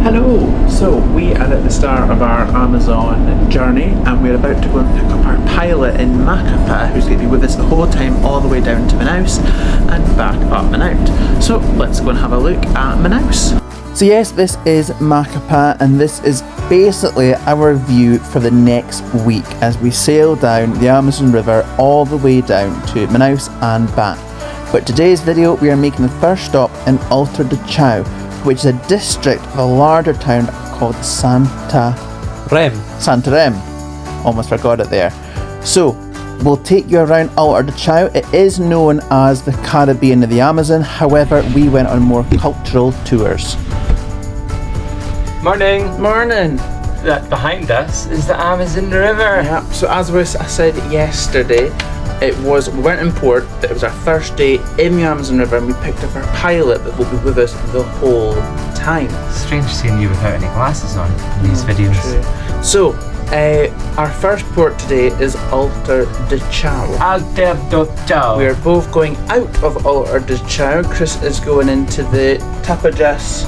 Hello! So we are at the start of our Amazon journey and we're about to go and pick up our pilot in Macapa, who's going to be with us the whole time all the way down to Manaus and back up and out. So let's go and have a look at Manaus. So yes, this is Macapa and this is basically our view for the next week as we sail down the Amazon River all the way down to Manaus and back. But today's video we are making the first stop in Alto de Chao, which is a district of a larger town called Santarém. Almost forgot it there. So, we'll take you around Alto de Chao. It is known as the Caribbean of the Amazon, however, we went on more cultural tours. Morning! Morning! That behind us is the Amazon River. Yeah, so as I said yesterday, we went in port, it was our first day in the Amazon River and we picked up our pilot that will be with us the whole time. Strange seeing you without any glasses on in these videos. True. So, our first port today is Alto de Chao. Alto de Chao. We are both going out of Alto de Chao. Chris is going into the Tapajos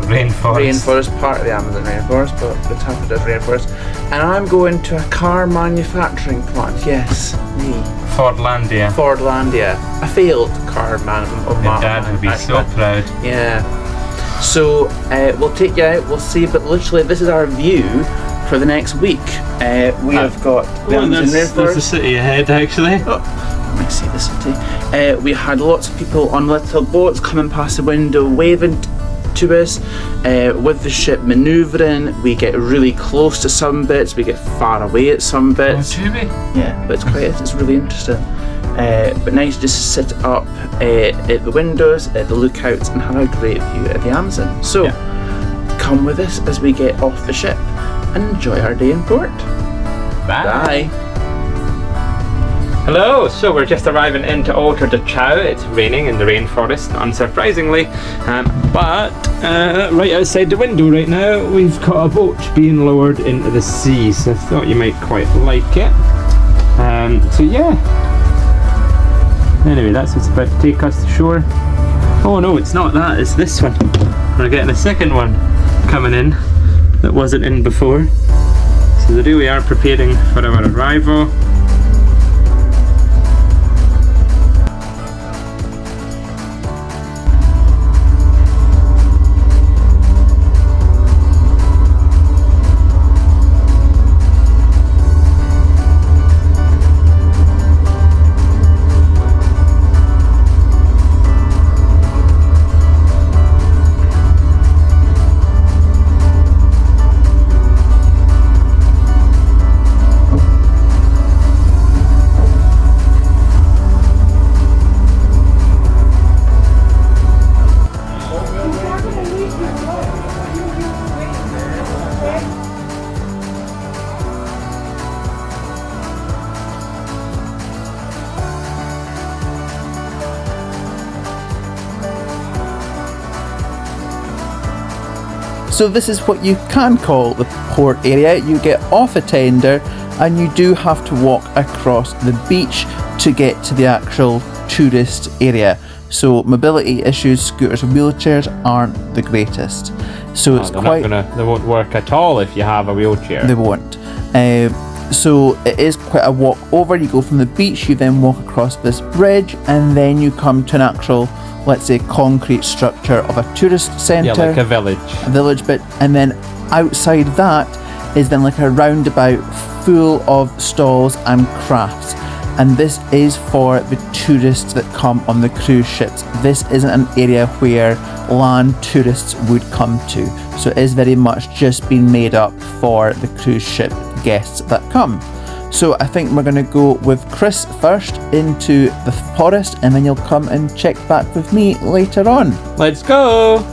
Rainforest, part of the Amazon Rainforest, but the Tapajos Rainforest. And I'm going to a car manufacturing plant. Yes, me. Fortlandia. A failed car Your dad would be so proud. Yeah. So we'll take you out, we'll see, but literally this is our view for the next week. We have got the Amazon Rainforest. There's the city ahead actually. Oh, let me see the city. We had lots of people on little boats coming past the window waving to us. With the ship manoeuvring, we get really close to some bits, we get far away at some bits. Oh, yeah, but it's really interesting. But nice just to sit up at the windows, at the lookouts, and have a great view of the Amazon. So, come with us as we get off the ship and enjoy our day in port. Bye. Hello, so we're just arriving into Alto de Chao. It's raining in the rainforest, unsurprisingly, but right outside the window right now we've got a boat being lowered into the sea, so I thought you might quite like it. So yeah, anyway, that's what's about to take us to shore. Oh no, it's not that, it's this one. We're getting a second one coming in that wasn't in before. So today we are preparing for our arrival. So this is what you can call the port area. You get off a tender and you do have to walk across the beach to get to the actual tourist area. So mobility issues, scooters and wheelchairs aren't the greatest. So it's quite... They won't work at all if you have a wheelchair. They won't. So it is quite a walk over. You go from the beach, you then walk across this bridge and then you come to an actual, let's say, concrete structure of a tourist centre. Yeah, like a village. A village bit, and then outside that is then like a roundabout full of stalls and crafts. And this is for the tourists that come on the cruise ships. This isn't an area where land tourists would come to. So it is very much just been made up for the cruise ship guests that come. So I think we're going to go with Chris first into the forest and then you'll come and check back with me later on. Let's go!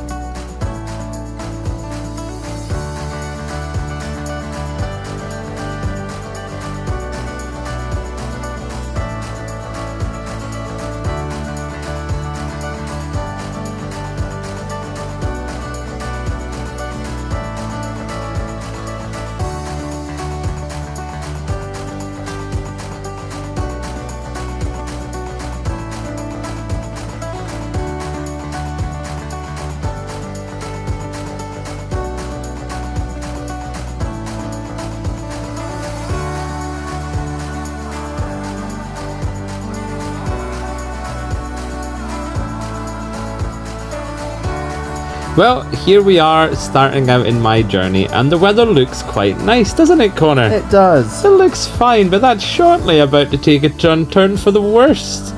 Well, here we are starting out in my journey, and the weather looks quite nice, doesn't it, Connor? It does. It looks fine, but that's shortly about to take a turn for the worst.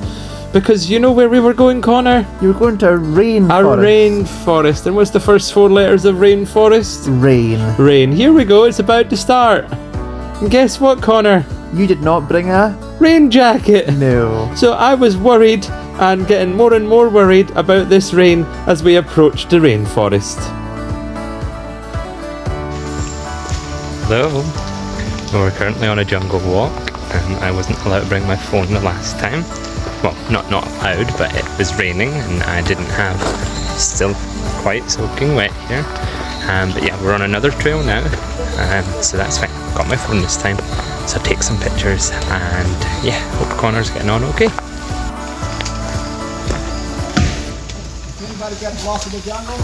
Because you know where we were going, Connor? You were going to a rainforest. A rainforest. And what's the first 4 letters of rainforest? Rain. Rain. Here we go, it's about to start. And guess what, Connor? You did not bring a rain jacket. No. So I was worried and getting more and more worried about this rain as we approached the rainforest. Hello. We're currently on a jungle walk, and I wasn't allowed to bring my phone the last time. Well, not allowed, but it was raining and I didn't have, still quite soaking wet here. But yeah, we're on another trail now, so that's fine. I've got my phone this time, so I'll take some pictures, and yeah, hope Connor's getting on okay. Anybody get lost in the jungle?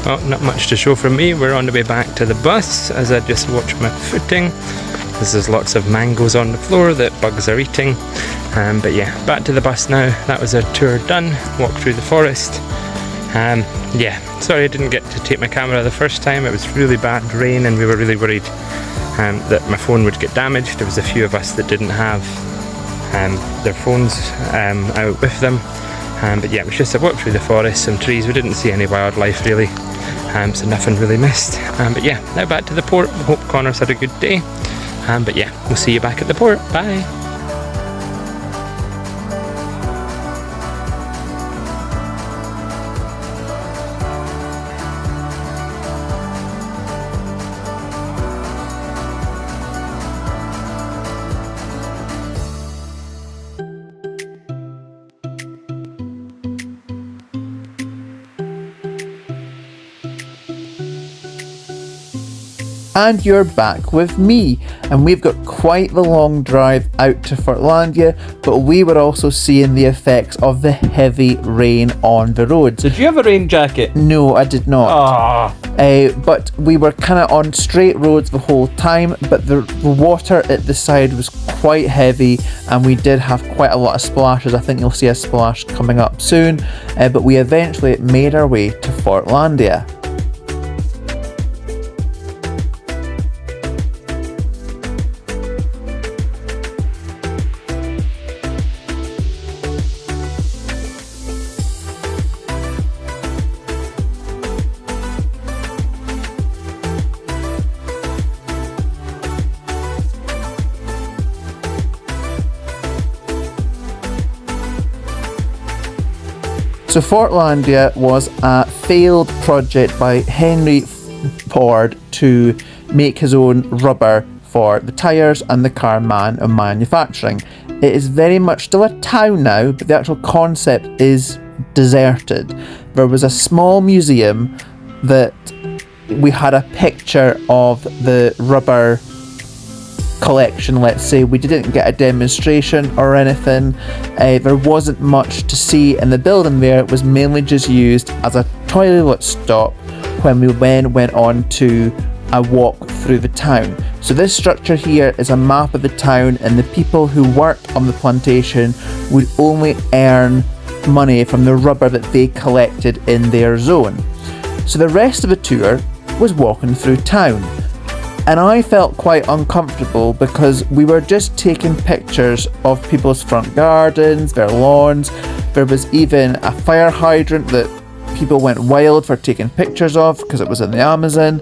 Well, not much to show from me. We're on the way back to the bus as I just watch my footing. There's lots of mangoes on the floor that bugs are eating. But yeah, back to the bus now. That was our tour done. Walk through the forest. Yeah, sorry I didn't get to take my camera the first time. It was really bad rain and we were really worried that my phone would get damaged. There was a few of us that didn't have their phones out with them. But yeah, it was just a walk through the forest, some trees. We didn't see any wildlife really, so nothing really missed. But yeah, now back to the port. Hope Connor's had a good day. But yeah, we'll see you back at the port. Bye. And you're back with me, and we've got quite the long drive out to Fortlandia, but we were also seeing the effects of the heavy rain on the roads. Did you have a rain jacket? No, I did not. But we were kind of on straight roads the whole time, but the water at the side was quite heavy, and we did have quite a lot of splashes. I think you'll see a splash coming up soon, but we eventually made our way to Fortlandia. So Fortlandia was a failed project by Henry Ford to make his own rubber for the tyres and the car manufacturing. It is very much still a town now, but the actual concept is deserted. There was a small museum that we had a picture of the rubber collection, let's say. We didn't get a demonstration or anything. There wasn't much to see in the building there. It was mainly just used as a toilet stop when we went on to a walk through the town. So this structure here is a map of the town, and the people who worked on the plantation would only earn money from the rubber that they collected in their zone. So the rest of the tour was walking through town. And I felt quite uncomfortable because we were just taking pictures of people's front gardens, their lawns. There was even a fire hydrant that people went wild for taking pictures of because it was in the Amazon.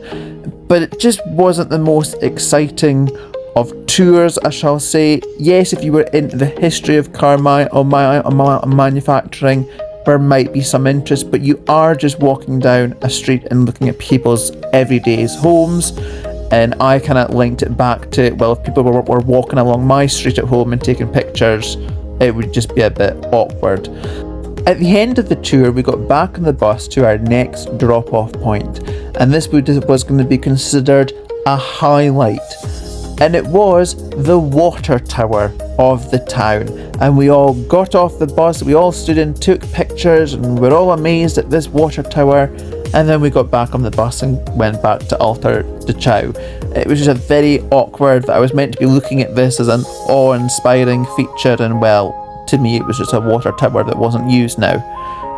But it just wasn't the most exciting of tours, I shall say. Yes, if you were into the history of car manufacturing, there might be some interest, but you are just walking down a street and looking at people's everyday homes. And I kind of linked it back to, well, if people were walking along my street at home and taking pictures, it would just be a bit awkward. At the end of the tour, we got back on the bus to our next drop-off point, and this was going to be considered a highlight. And it was the water tower of the town. And we all got off the bus, we all stood and took pictures, and we were all amazed at this water tower. And then we got back on the bus and went back to Altar de Chao. It was just a very awkward that I was meant to be looking at this as an awe-inspiring feature, and well, to me it was just a water tower that wasn't used now.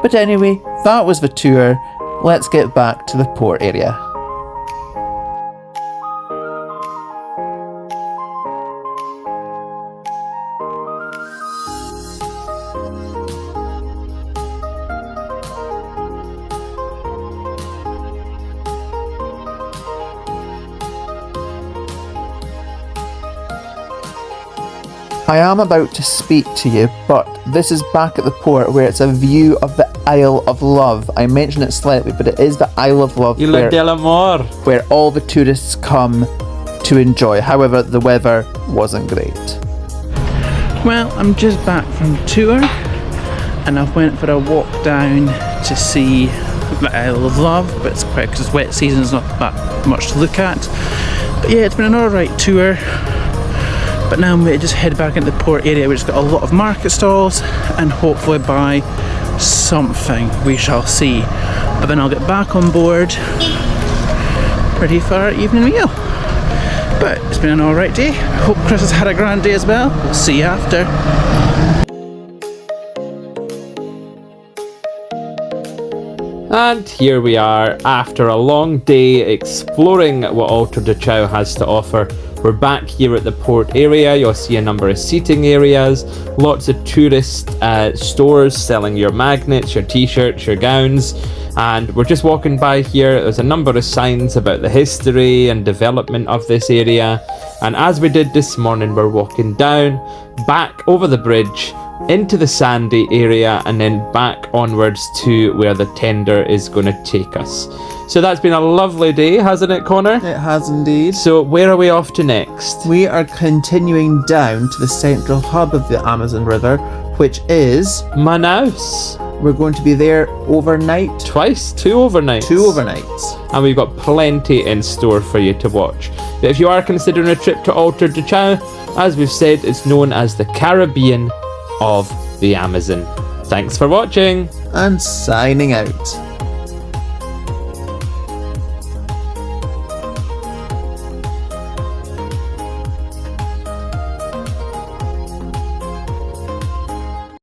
But anyway, that was the tour. Let's get back to the port area. I am about to speak to you, but this is back at the port where it's a view of the Isle of Love. I mentioned it slightly, but it is the Isle of Love where all the tourists come to enjoy. However, the weather wasn't great. Well, I'm just back from tour and I went for a walk down to see the Isle of Love, but it's quick because wet season's not that much to look at. But yeah, it's been an alright tour. But now I'm going to just head back into the port area, which has got a lot of market stalls, and hopefully buy something. We shall see. But then I'll get back on board ready for our evening meal. But it's been an alright day. Hope Chris has had a grand day as well. We'll see you after. And here we are after a long day exploring what Altar de Chao has to offer. We're back here at the port area. You'll see a number of seating areas, lots of tourist stores selling your magnets, your t-shirts, your gowns, and we're just walking by here. There's a number of signs about the history and development of this area, and as we did this morning, we're walking down, back over the bridge, into the sandy area, and then back onwards to where the tender is going to take us. So that's been a lovely day, hasn't it, Connor? It has indeed. So where are we off to next? We are continuing down to the central hub of the Amazon River, which is Manaus. We're going to be there overnight. Twice? 2 overnights. 2 overnights. And we've got plenty in store for you to watch. But if you are considering a trip to Altar de Chao, as we've said, it's known as the Caribbean of the Amazon. Thanks for watching. And signing out.